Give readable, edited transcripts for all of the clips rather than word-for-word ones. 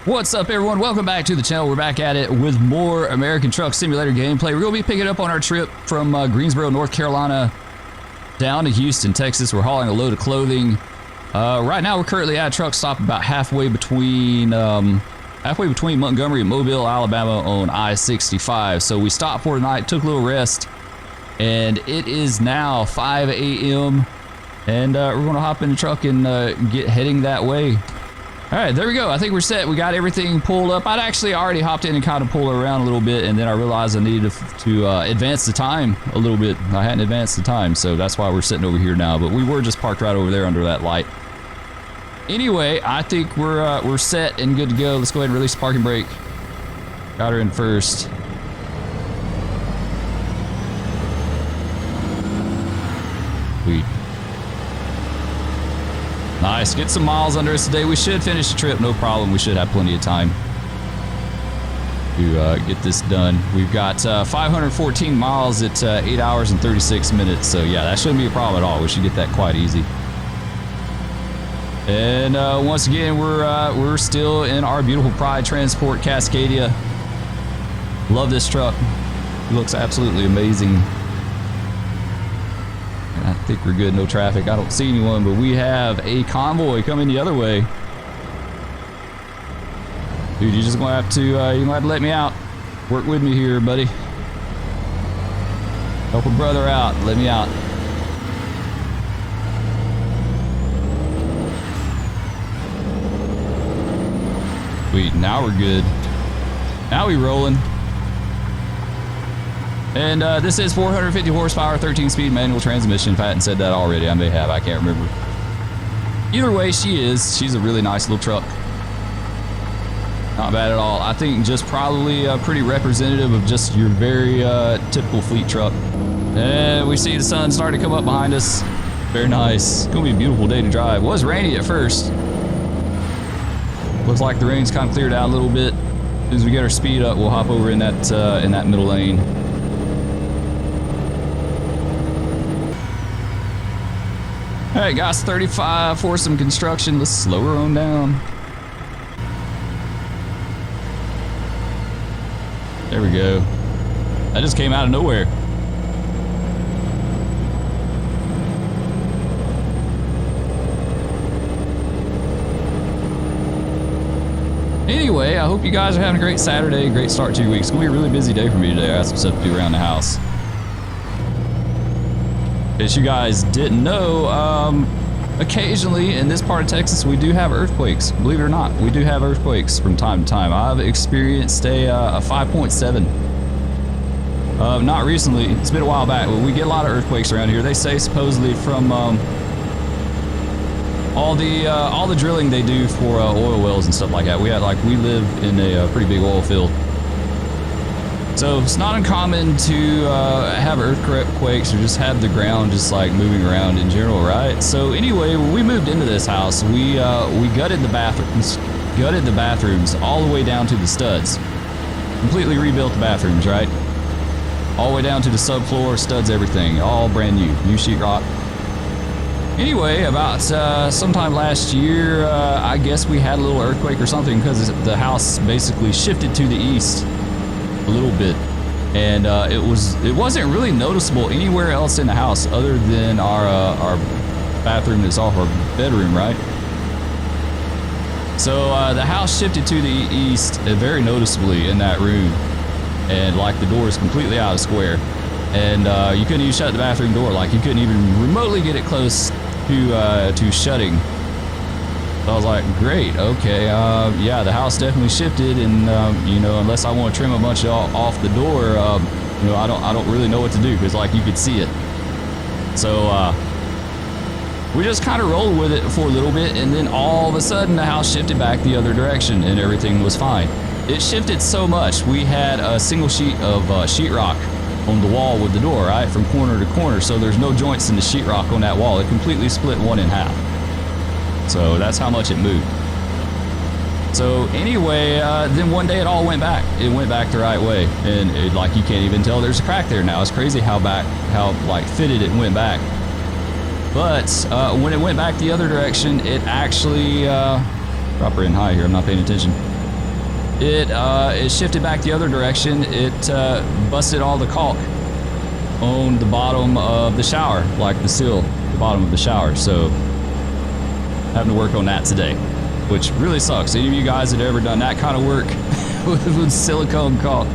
What's up, everyone? Welcome back to the channel. We're back at it with more American Truck Simulator gameplay. We're going to be picking up on our trip from Greensboro, North Carolina down to Houston, Texas. We're hauling a load of clothing. Right now, we're currently at a truck stop about halfway between Montgomery and Mobile, Alabama on I-65. So we stopped for the night, took a little rest, and it is now 5 a.m. And we're going to hop in the truck and get heading that way. All right, there we go. I think we're set. We got everything pulled up. I'd actually already hopped in and kind of pulled around a little bit, and then I realized I needed to advance the time a little bit. I hadn't advanced the time, so that's why we're sitting over here now. But we were just parked right over there under that light. Anyway, I think we're set and good to go. Let's go ahead and release the parking brake. Got her in first. Sweet. Nice, get some miles under us today. We should finish the trip, no problem. We should have plenty of time to get this done. We've got 514 miles at 8 hours and 36 minutes. So yeah, that shouldn't be a problem at all. We should get that quite easy. And once again, we're still in our beautiful Pride Transport Cascadia. Love this truck. It looks absolutely amazing. I think we're good, no traffic. I don't see anyone, but we have a convoy coming the other way. Dude, you're just gonna have to let me out. Work with me here, buddy. Help a brother out. Let me out. Sweet, now we're good. Now we rolling. And this is 450 horsepower, 13-speed manual transmission. If I hadn't said that already, I may have. I can't remember. Either way, she's a really nice little truck. Not bad at all. I think just probably pretty representative of just your very typical fleet truck. And we see the sun starting to come up behind us. Very nice. It's going to be a beautiful day to drive. It was rainy at first. Looks like the rain's kind of cleared out a little bit. As soon as we get our speed up, we'll hop over in that middle lane. All right, guys, 35 for some construction. Let's slow her on down. There we go. That just came out of nowhere. Anyway, I hope you guys are having a great Saturday, great start to your week. It's gonna be a really busy day for me today. I got some stuff to do around the house. As you guys didn't know, occasionally in this part of Texas, we do have earthquakes. Believe it or not, we do have earthquakes from time to time. I've experienced a 5.7. Not recently, it's been a while back, but we get a lot of earthquakes around here. They say supposedly from all the drilling they do for oil wells and stuff like that. We live in a pretty big oil field. So it's not uncommon to have earthquakes or just have the ground just like moving around in general, right? So anyway, when we moved into this house, we gutted the bathrooms all the way down to the studs. Completely rebuilt the bathrooms, right? All the way down to the subfloor, studs, everything, all brand new sheetrock. Anyway, about sometime last year, I guess we had a little earthquake or something because the house basically shifted to the east a little bit, and it wasn't really noticeable anywhere else in the house other than our bathroom that's off our bedroom, right? So the house shifted to the east very noticeably in that room, and like the door is completely out of square, and you couldn't even shut the bathroom door. Like you couldn't even remotely get it close to shutting. So I was like, great, okay, yeah, the house definitely shifted, and you know, unless I want to trim a bunch off the door, you know, I don't really know what to do because like you could see it. So we just kind of rolled with it for a little bit, and then all of a sudden the house shifted back the other direction, and everything was fine. It shifted so much. We had a single sheet of sheetrock on the wall with the door, right, from corner to corner. So there's no joints in the sheetrock on that wall. It completely split one in half. So that's how much it moved. So anyway, then one day it all went back. It went back the right way, and it, like you can't even tell there's a crack there now. It's crazy how like fitted it went back. But when it went back the other direction, it actually drop her in high here. I'm not paying attention. It shifted back the other direction. It busted all the caulk on the bottom of the shower, like the sill, the bottom of the shower. So having to work on that today, which really sucks. Any of you guys that have ever done that kind of work with silicone caulk,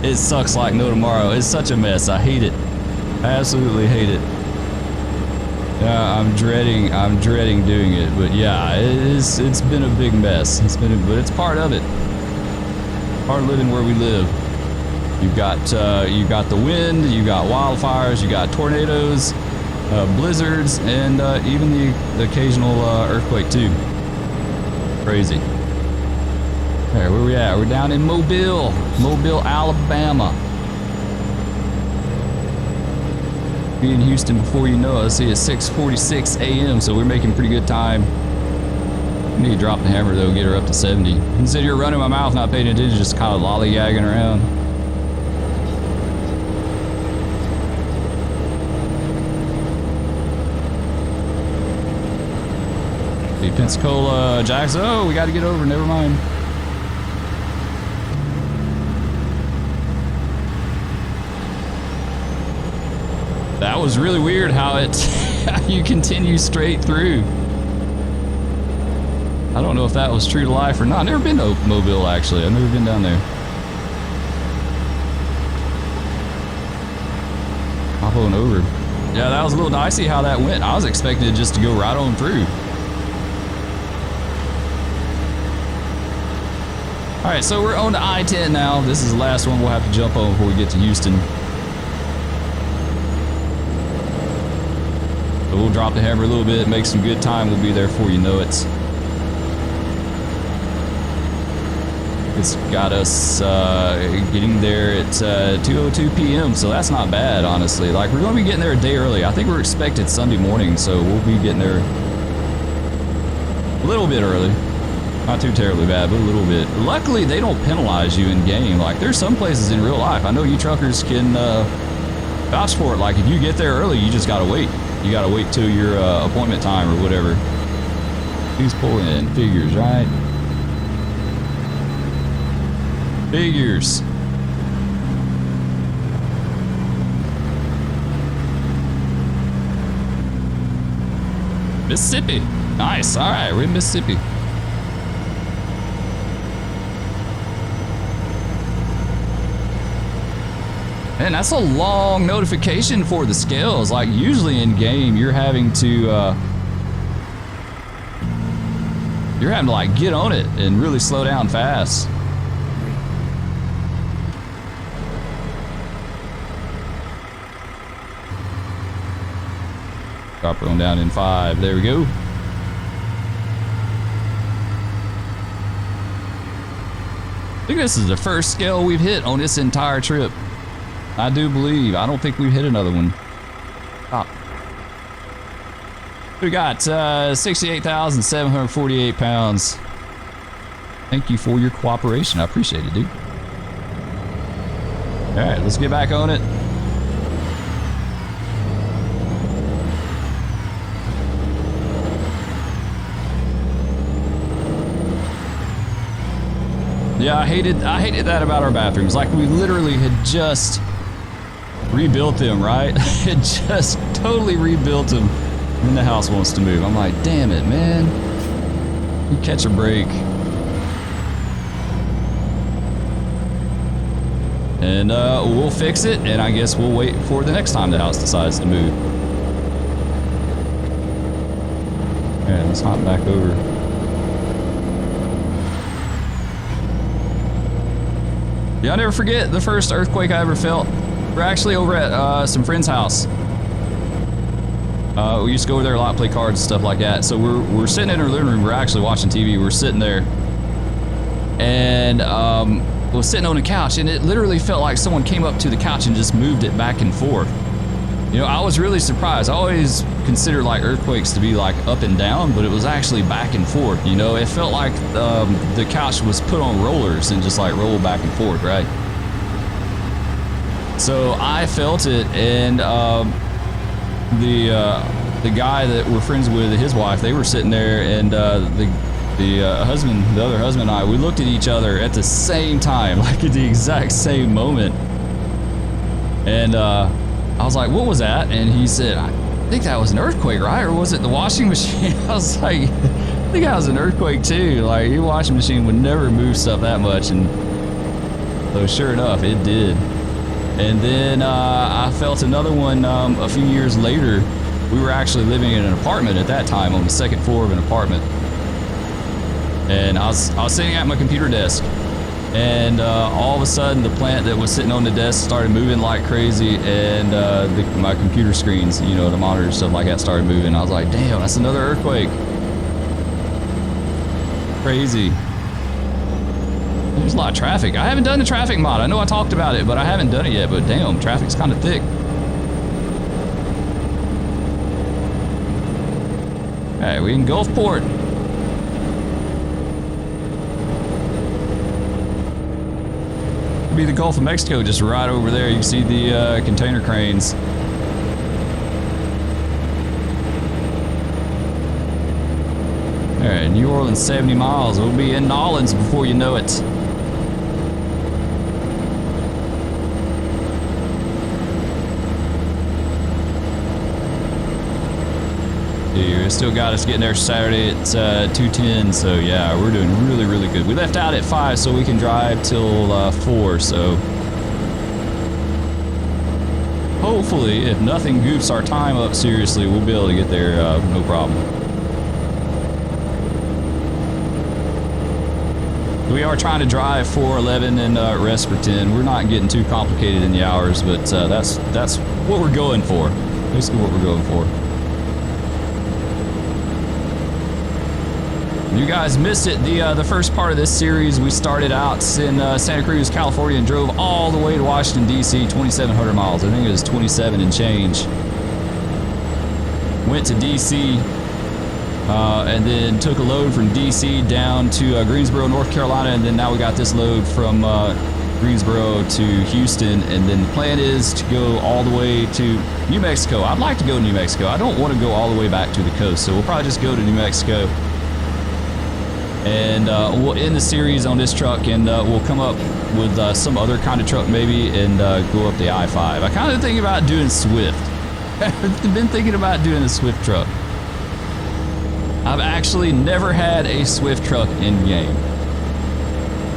it sucks like no tomorrow. It's such a mess. I hate it. I absolutely hate it. Yeah, I'm dreading doing it. But yeah, it's been a big mess. But it's part of it. Part of living where we live. You've got the wind, you got wildfires, you got tornadoes, blizzards, and even the occasional earthquake too. Crazy. All right, where we at? We're down in Mobile, Alabama. Be in Houston before you know it. Let's see, it's 6:46 a.m., so we're making pretty good time. I need to drop the hammer though, get her up to 70. Instead, you're running my mouth, not paying attention, just kind of lollygagging around. The Pensacola Jackson. Oh, we got to get over. Never mind. That was really weird how you continue straight through. I don't know if that was true to life or not. I've never been to Mobile, actually. I've never been down there. Hop on over. Yeah, that was a little dicey how that went. I was expecting it just to go right on through. All right, so we're on to I-10 now. This is the last one we'll have to jump on before we get to Houston. So we'll drop the hammer a little bit, make some good time. We'll be there before you know it. It's got us getting there at 2:02 p.m., so that's not bad, honestly. Like, we're going to be getting there a day early. I think we're expected Sunday morning, so we'll be getting there a little bit early. Not too terribly bad, but a little bit. Luckily, they don't penalize you in game. Like, there's some places in real life. I know you truckers can vouch for it. Like, if you get there early, you just gotta wait. You gotta wait till your appointment time or whatever. Who's pulling? Figures, right? Figures. Mississippi. Nice. All right, we're in Mississippi. Man, that's a long notification for the scales. Like, usually in game, you're having to like get on it and really slow down fast. Drop her on down in 5. There we go. I think this is the first scale we've hit on this entire trip. I do believe. I don't think we've hit another one. Oh. We got 68,748 pounds. Thank you for your cooperation. I appreciate it, dude. All right, let's get back on it. Yeah, I hated that about our bathrooms. Like, we literally had just rebuilt them, right? It just totally rebuilt them, and the house wants to move. I'm like, damn it, man. You catch a break. And we'll fix it, and I guess we'll wait for the next time the house decides to move. Alright, let's hop back over. Yeah, I'll never forget the first earthquake I ever felt. We're actually over at some friend's house. We used to go over there a lot, play cards and stuff like that. So we're sitting in our living room. We're actually watching TV. We're sitting there, and we're sitting on a couch, and it literally felt like someone came up to the couch and just moved it back and forth. You know, I was really surprised. I always consider like earthquakes to be like up and down, but it was actually back and forth. You know, it felt like the couch was put on rollers and just like rolled back and forth, right? So I felt it, and the guy that we're friends with, his wife, they were sitting there, and the the other husband and I, we looked at each other at the same time, like at the exact same moment. And I was like, what was that? And he said, I think that was an earthquake, right? Or was it the washing machine? I was like, I think that was an earthquake too. Like, your washing machine would never move stuff that much. And so sure enough, it did. And then I felt another one a few years later. We were actually living in an apartment at that time, on the second floor of an apartment. And I was sitting at my computer desk, and all of a sudden the plant that was sitting on the desk started moving like crazy, and my computer screens, you know, the monitors, stuff like that, started moving. I was like, damn, that's another earthquake. Crazy. There's a lot of traffic. I haven't done the traffic mod. I know I talked about it, but I haven't done it yet. But damn, traffic's kind of thick. Alright, we in Gulfport. It'll be the Gulf of Mexico, just right over there. You can see the container cranes. Alright, New Orleans 70 miles. We'll be in Nolens before you know it. We still got us getting there Saturday at 2:10, so yeah, we're doing really, really good. We left out at 5 so we can drive till 4, so hopefully, if nothing goofs our time up seriously, we'll be able to get there no problem. We are trying to drive 4:11 and rest for 10. We're not getting too complicated in the hours, but that's what we're going for. Basically what we're going for. You guys missed it. The first part of this series, we started out in Santa Cruz, California, and drove all the way to Washington, D.C., 2,700 miles. I think it was 27 and change. Went to D.C., and then took a load from D.C. down to Greensboro, North Carolina, and then now we got this load from Greensboro to Houston, and then the plan is to go all the way to New Mexico. I'd like to go to New Mexico. I don't want to go all the way back to the coast, so we'll probably just go to New Mexico. And we'll end the series on this truck, and we'll come up with some other kind of truck maybe, and go up the I-5. I kind of think about doing Swift. I've been thinking about doing a Swift truck. I've actually never had a Swift truck in game.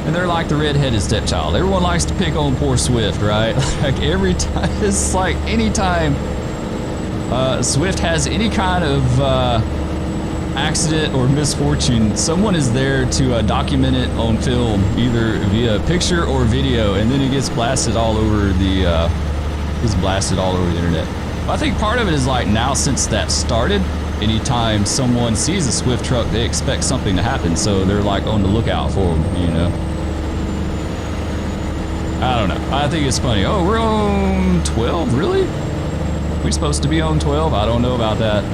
And they're like the red-headed stepchild. Everyone likes to pick on poor Swift, right? Like every time, it's like anytime Swift has any kind of accident or misfortune, someone is there to document it on film, either via picture or video, and then it gets blasted all over the internet. I think part of it is like now, since that started, anytime someone sees a Swift truck, they expect something to happen, so they're like on the lookout for them, you know. I don't know. I think it's funny. Oh, we're on 12, really? We supposed to be on 12? I don't know about that.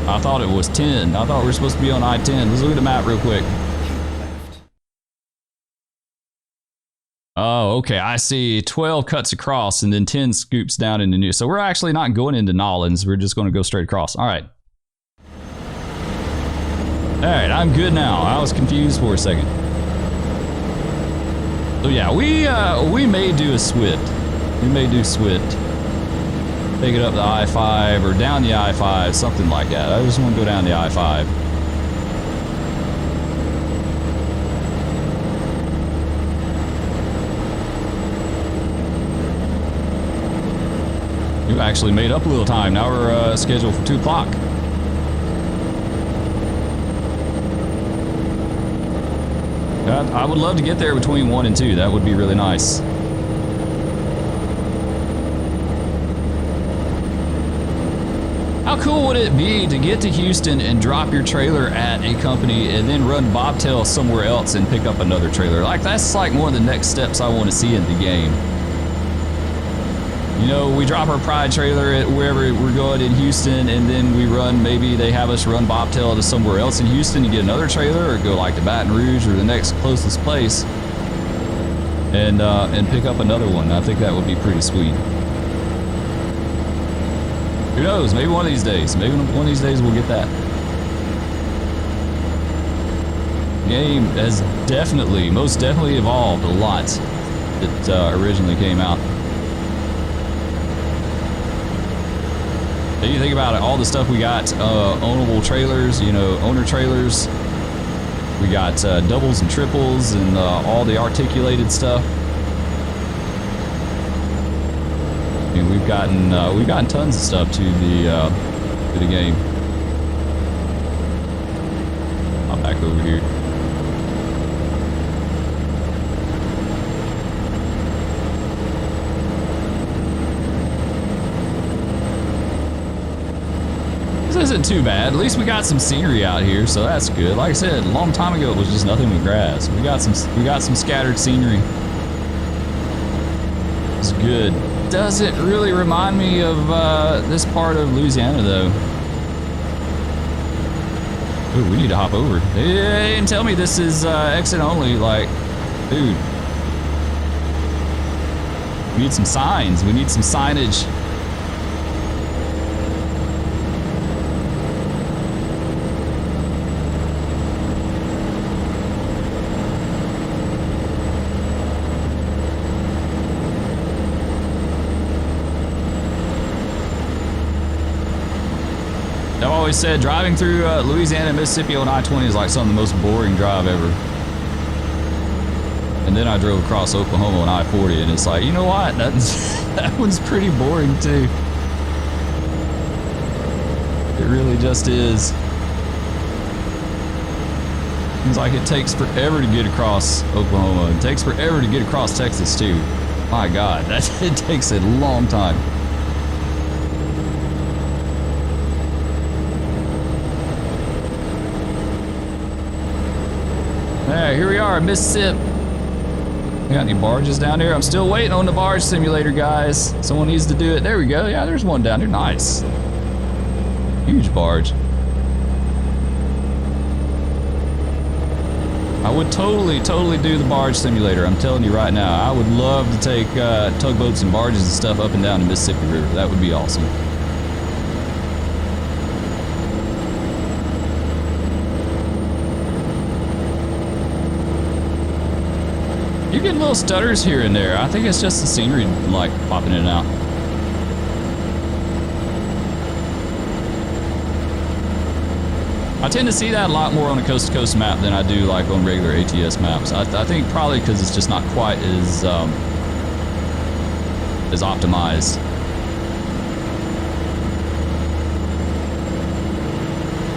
I thought it was 10. I thought we were supposed to be on I-10. Let's look at the map real quick. Oh, okay. I see 12 cuts across and then 10 scoops down into New. So we're actually not going into Nolens. We're just going to go straight across. All right. All right, I'm good now. I was confused for a second. So yeah, we may do a Swift. We may do Swift. Take it up the I-5 or down the I-5, something like that. I just want to go down the I-5. You actually made up a little time. Now we're scheduled for 2 o'clock. I would love to get there between 1 and 2. That would be really nice. How cool would it be to get to Houston and drop your trailer at a company and then run bobtail somewhere else and pick up another trailer? Like, that's like one of the next steps I want to see in the game. You know, we drop our Pride trailer at wherever we're going in Houston, and then we run, maybe they have us run bobtail to somewhere else in Houston to get another trailer, or go like to Baton Rouge or the next closest place and pick up another one. I think that would be pretty sweet. Who knows? Maybe one of these days. Maybe one of these days we'll get that. The game has definitely, most definitely evolved a lot that originally came out. And you think about it, all the stuff we got, ownable trailers, you know, owner trailers. We got doubles and triples and all the articulated stuff. I mean, we've gotten tons of stuff to the game. I'm back over here. This isn't too bad. At least we got some scenery out here, so that's good. Like I said, a long time ago it was just nothing but grass. We got some scattered scenery. It's good. Doesn't really remind me of this part of Louisiana though. Ooh, we need to hop over. They didn't tell me this is exit only. Like, dude, we need some signs. We need some signage. I've always said driving through Louisiana and Mississippi on I-20 is like some of the most boring drive ever. And then I drove across Oklahoma on I-40 and it's like, you know what? That one's pretty boring too. It really just is. Seems like it takes forever to get across Oklahoma. It takes forever to get across Texas too. My God, it takes a long time. Alright, here we are, Mississippi. We got any barges down here? I'm still waiting on the barge simulator, guys. Someone needs to do it. There we go. Yeah, there's one down there. Nice. Huge barge. I would totally do the barge simulator. I'm telling you right now. I would love to take tugboats and barges and stuff up and down the Mississippi River. That would be awesome. You're getting little stutters here and there. I think it's just the scenery, like, popping in and out. I tend to see that a lot more on a coast-to-coast map than I do, like, on regular ATS maps. I think probably because it's just not quite as optimized.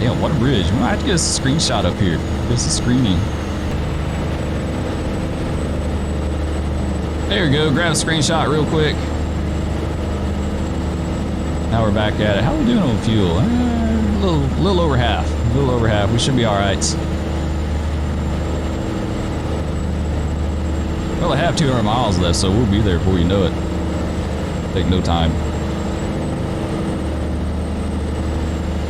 Damn, what a bridge. We might have to get a screenshot up here. This is screening. There we go, grab a screenshot real quick. Now we're back at it. How are we doing on fuel? A little over half. A little over half. We should be all right. Well, I have 200 miles left, so we'll be there before you know it. Take no time.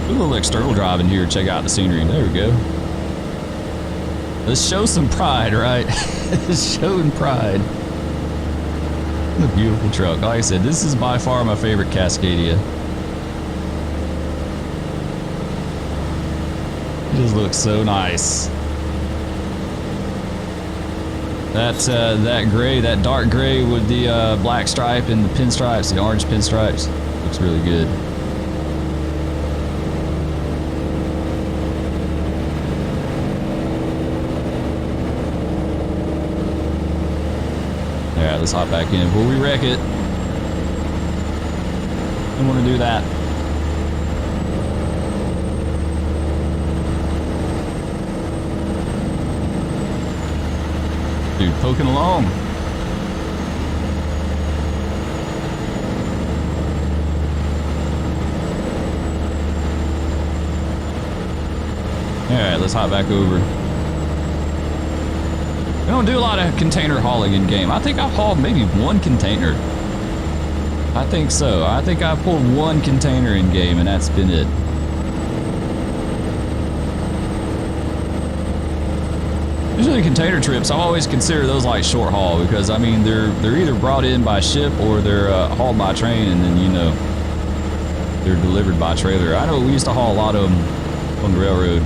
Do a little external drive in here. Check out the scenery. There we go. Let's show some pride, right? Showing pride. A beautiful truck. Like I said, this is by far my favorite Cascadia. It just looks so nice. That gray, that dark gray with the black stripe and the pinstripes, the orange pinstripes, looks really good. Alright, let's hop back in before we wreck it. Don't want to do that. Dude, poking along. Alright, let's hop back over. We don't do a lot of container hauling in game. I think I've hauled maybe one container. I think so. I think I pulled one container in game and that's been it. Usually container trips, I always consider those like short haul because I mean they're either brought in by ship or they're hauled by train and then you know. they're delivered by trailer. I know we used to haul a lot of them on the railroad.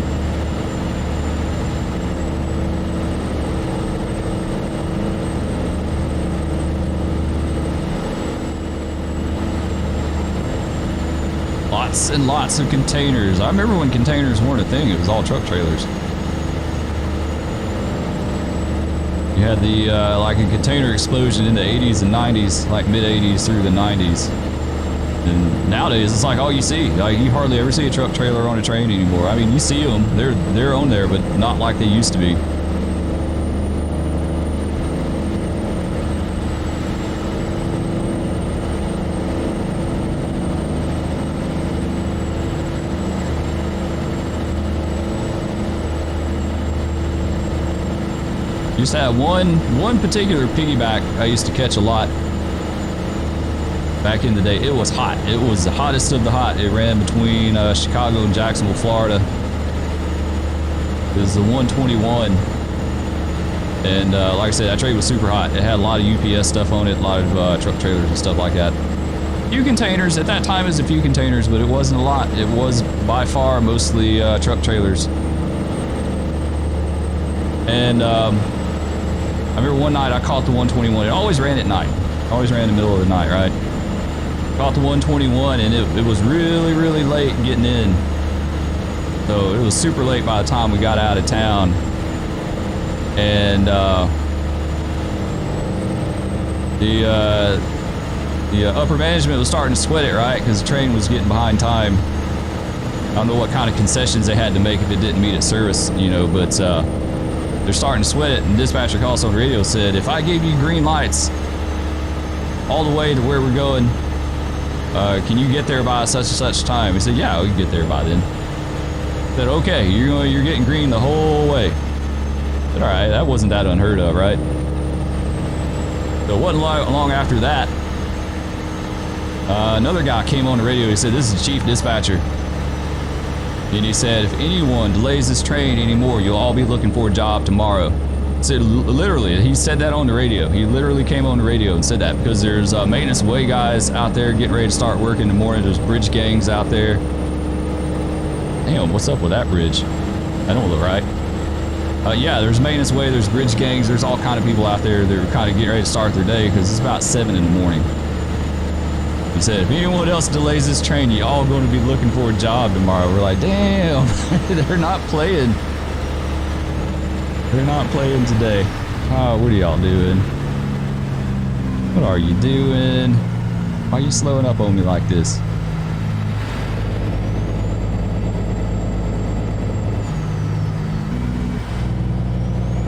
Lots and lots of containers. I remember when containers weren't a thing, it was all truck trailers. You had the, like a container explosion in the 80s and 90s, like mid 80s through the 90s. And nowadays, it's like all you see. Like, you hardly ever see a truck trailer on a train anymore. I mean, you see them, they're on there, but not like they used to be. Used to have one particular piggyback I used to catch a lot back in the day. It was hot. It was the hottest of the hot. It ran between Chicago and Jacksonville, Florida. It was the 121. And like I said, that train was super hot. It had a lot of UPS stuff on it, a lot of truck trailers and stuff like that. Few containers. At that time, it was a few containers, but it wasn't a lot. It was by far mostly truck trailers. And I remember one night I caught the 121. It always ran at night. Always ran in the middle of the night, right? Caught the 121, and it was really, really late getting in. So it was super late by the time we got out of town. And the upper management was starting to sweat it, right? Because the train was getting behind time. I don't know what kind of concessions they had to make if it didn't meet its service, you know, but they're starting to sweat it, and dispatcher calls on the radio, said, if I gave you green lights all the way to where we're going, can you get there by such and such time? He said, yeah, we can get there by then. I said, okay, you're getting green the whole way. I said, all right, that wasn't that unheard of, right? So it wasn't long after that, another guy came on the radio. He said, this is the chief dispatcher. And he said, if anyone delays this train anymore, you'll all be looking for a job tomorrow. So literally, he said that on the radio. He literally came on the radio and said that because there's maintenance way guys out there getting ready to start work in the morning. There's bridge gangs out there. Damn, what's up with that bridge? That don't look right. Yeah, there's maintenance way, there's bridge gangs, there's all kind of people out there that are kind of getting ready to start their day because it's about 7 in the morning. He said, if anyone else delays this train, you all going to be looking for a job tomorrow. We're like, damn, they're not playing. They're not playing today. Oh, what are y'all doing? What are you doing? Why are you slowing up on me like this?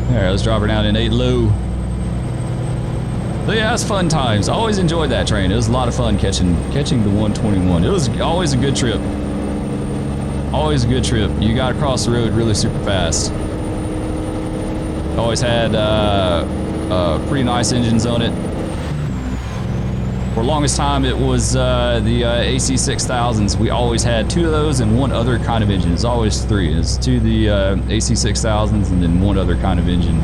All right, let's drop her down in 8 low. But yeah, it's fun times. I always enjoyed that train. It was a lot of fun catching the 121. It was always a good trip. Always a good trip. You got across the road really super fast. Always had pretty nice engines on it. For the longest time, it was the AC 6000s. We always had 2 of those and 1 other kind of engine. It's always 3. It's 2 the AC 6000s and then 1 other kind of engine.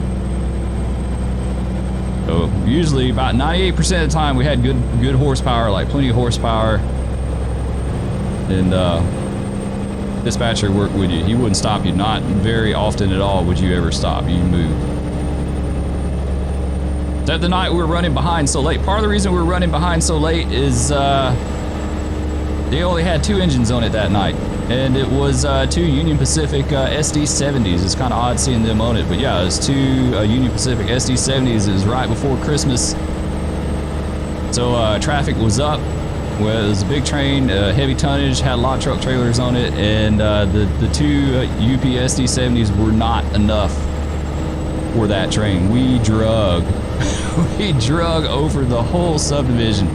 So usually about 98% of the time we had good horsepower, like plenty of horsepower. And dispatcher worked with you. He wouldn't stop you. Not very often at all would you ever stop. You moved. That the night we were running behind so late. Part of the reason we were running behind so late is they only had 2 engines on it that night. And it was 2 Union Pacific SD70s. It's kind of odd seeing them on it, but yeah, it's 2 Union Pacific SD70s. It was right before Christmas, so traffic was up. Well, it was a big train, heavy tonnage, had a lot of truck trailers on it, and the 2 UP SD70s were not enough for that train. We drug, we drug over the whole subdivision.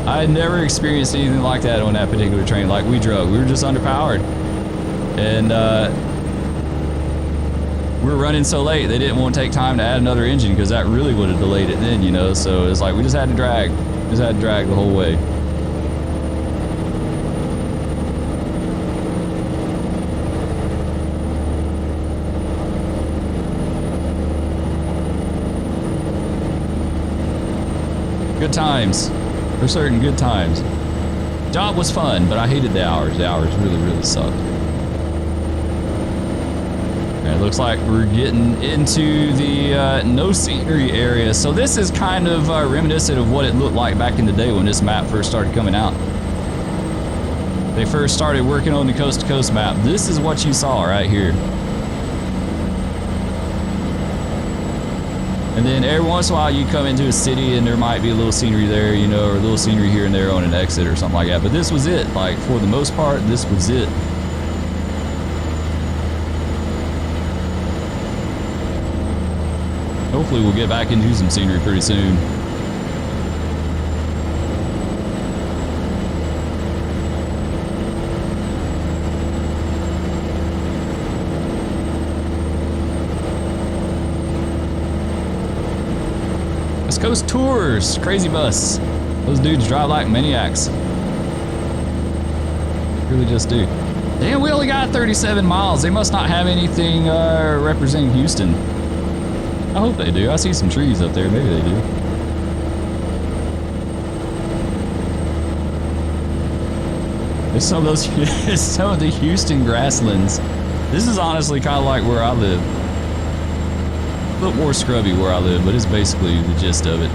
I had never experienced anything like that on that particular train. Like, we drug. We were just underpowered. And we were running so late, they didn't want to take time to add another engine because that really would have delayed it then, you know. So it's like we just had to drag. Just had to drag the whole way. Good times. For certain, good times. Job was fun, but I hated the hours. The hours really, really sucked. It looks like we're getting into the no scenery area. So this is kind of reminiscent of what it looked like back in the day when this map first started coming out. They first started working on the coast to coast map. This is what you saw right here. And then every once in a while you come into a city and there might be a little scenery there, you know, or a little scenery here and there on an exit or something like that. But this was it. Like, for the most part, this was it. Hopefully we'll get back into some scenery pretty soon. West Coast Tours, crazy bus. Those dudes drive like maniacs. Really just do. Damn, we only got 37 miles. They must not have anything representing Houston. I hope they do. I see some trees up there. Maybe they do. There's some of those, some of the Houston grasslands. This is honestly kind of like where I live. A little more scrubby where I live, but it's basically the gist of it.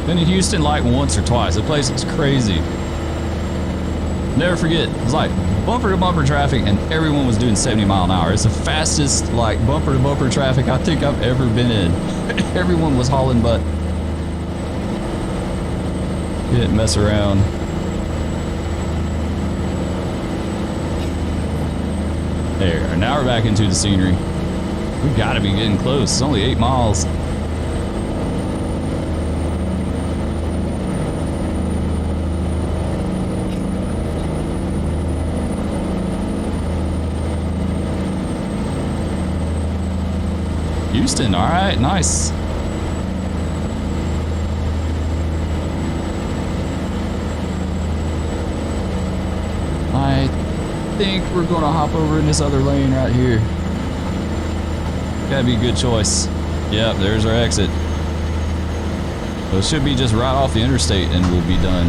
Been to Houston like once or twice. The place looks crazy. Never forget, it was like bumper to bumper traffic and everyone was doing 70 mile an hour. It's the fastest like bumper to bumper traffic I think I've ever been in. Everyone was hauling butt. Didn't mess around. There, now we're back into the scenery. We gotta be getting close. It's only 8 miles. Houston, all right, nice. I think we're gonna hop over in this other lane right here. Gotta be a good choice. Yep, there's our exit. So it should be just right off the interstate and we'll be done.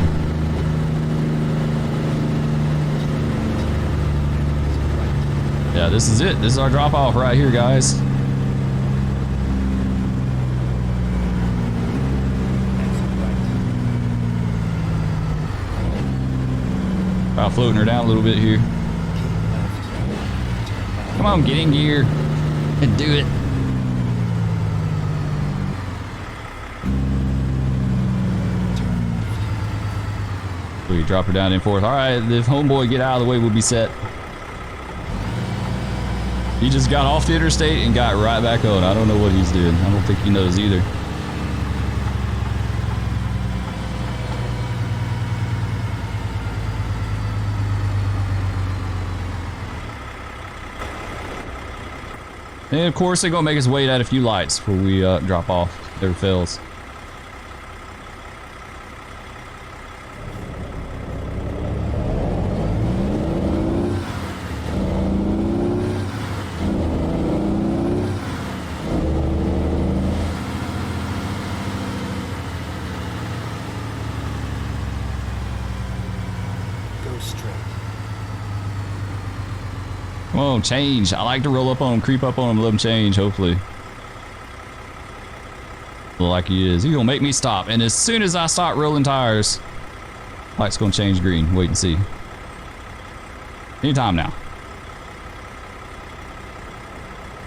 Yeah, this is it. This is our drop off right here, guys. About floating her down a little bit here. Come on, get in gear and do it. We drop her down in fourth. All right, if homeboy get out of the way, we'll be set. He just got off the interstate and got right back on. I don't know what he's doing. I don't think he knows either. And of course, they're gonna make us wait at a few lights before we drop off. Never fails. Go straight. Come on, change. I like to roll up on him, creep up on him, let him change, hopefully. Look like he is. He's gonna make me stop. And as soon as I start rolling tires, light's gonna change green. Wait and see. Anytime now.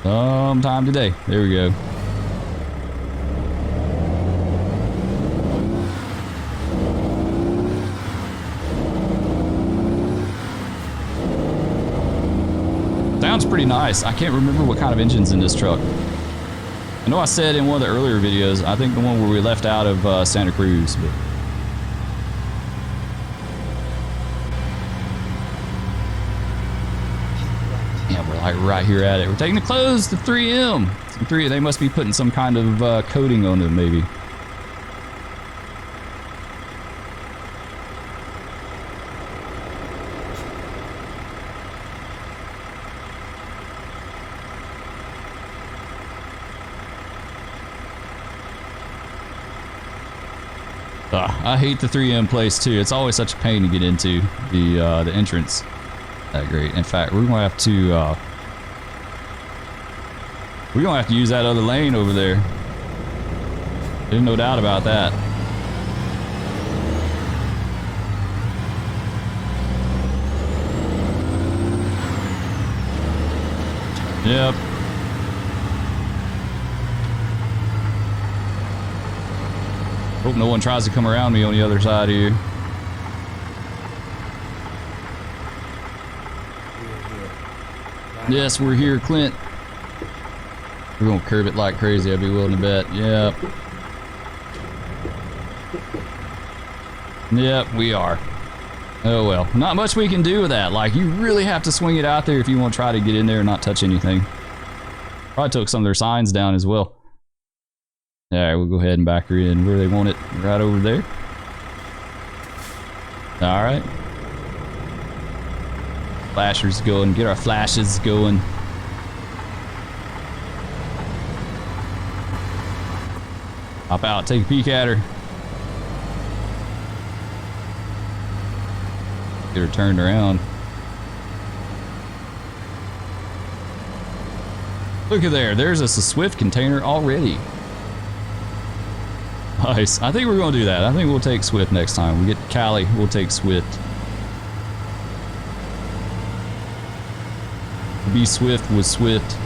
Sometime today. There we go. Sounds pretty nice. I can't remember what kind of engine's in this truck. I know I said in one of the earlier videos, I think the one where we left out of Santa Cruz, but yeah, we're like right here at it. We're taking the close to 3M. It's They must be putting some kind of coating on them, maybe. I hate the 3M place too. It's always such a pain to get into the entrance. That great. In fact, we're gonna have to use that other lane over there. There's no doubt about that. Yep. Hope no one tries to come around me on the other side here. Yes, we're here, Clint. We're gonna curb it like crazy, I'd be willing to bet. Yep. Yep, we are. Oh well, not much we can do with that. Like, you really have to swing it out there if you want to try to get in there and not touch anything. Probably took some of their signs down as well. Alright, we'll go ahead and back her in where they want it, right over there. Alright. Flashers going, get our flashes going. Hop out, take a peek at her. Get her turned around. Look at there, there's a Swift container already. Nice. I think we're going to do that. I think we'll take Swift next time. We get Cali, we'll take Swift. Be swift with Swift.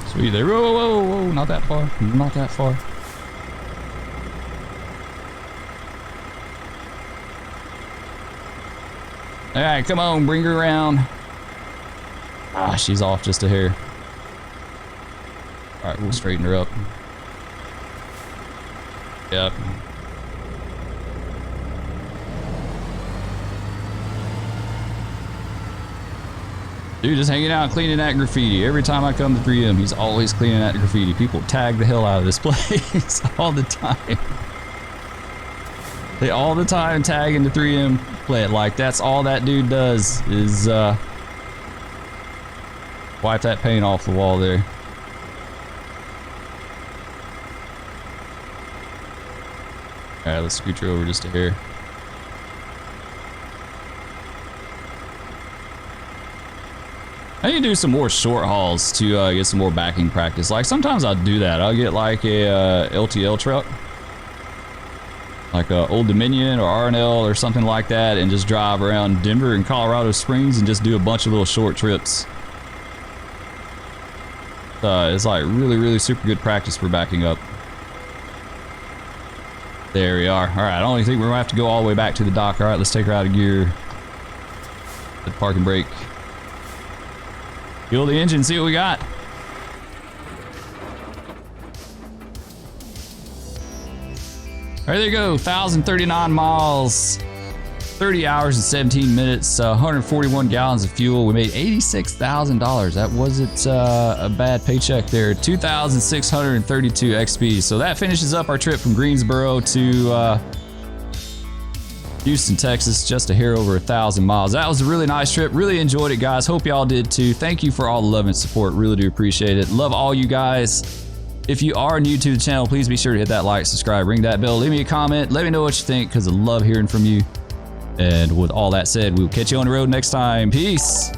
Sweet there. Whoa, whoa, whoa, whoa, not that far. Not that far. Alright, come on, bring her around. Ah, she's off just a hair. Alright, we'll straighten her up. Yep. Dude, just hanging out cleaning that graffiti. Every time I come to 3M, he's always cleaning that graffiti. People tag the hell out of this place all the time. They all the time tagging the 3M plant. Like, that's all that dude does is wipe that paint off the wall there. Alright, let's scoot her over just a hair. I need to do some more short hauls to get some more backing practice. Like, sometimes I'll do that. I'll get like a LTL truck, like a Old Dominion or R&L or something like that, and just drive around Denver and Colorado Springs and just do a bunch of little short trips. It's like really super good practice for backing up. There we are. All right, I don't think we're gonna have to go all the way back to the dock. All right, let's take her out of gear. Hit the park and brake. Fuel the engine, see what we got. All right, there you go, 1,039 miles, 30 hours and 17 minutes, 141 gallons of fuel. We made $86,000. That wasn't a bad paycheck there. 2,632 XP. So that finishes up our trip from Greensboro to Houston, Texas, just a hair over 1,000 miles. That was a really nice trip. Really enjoyed it, guys. Hope y'all did too. Thank you for all the love and support. Really do appreciate it. Love all you guys. If you are new to the channel, please be sure to hit that like, subscribe, ring that bell, leave me a comment. Let me know what you think, because I love hearing from you. And with all that said, we'll catch you on the road next time. Peace.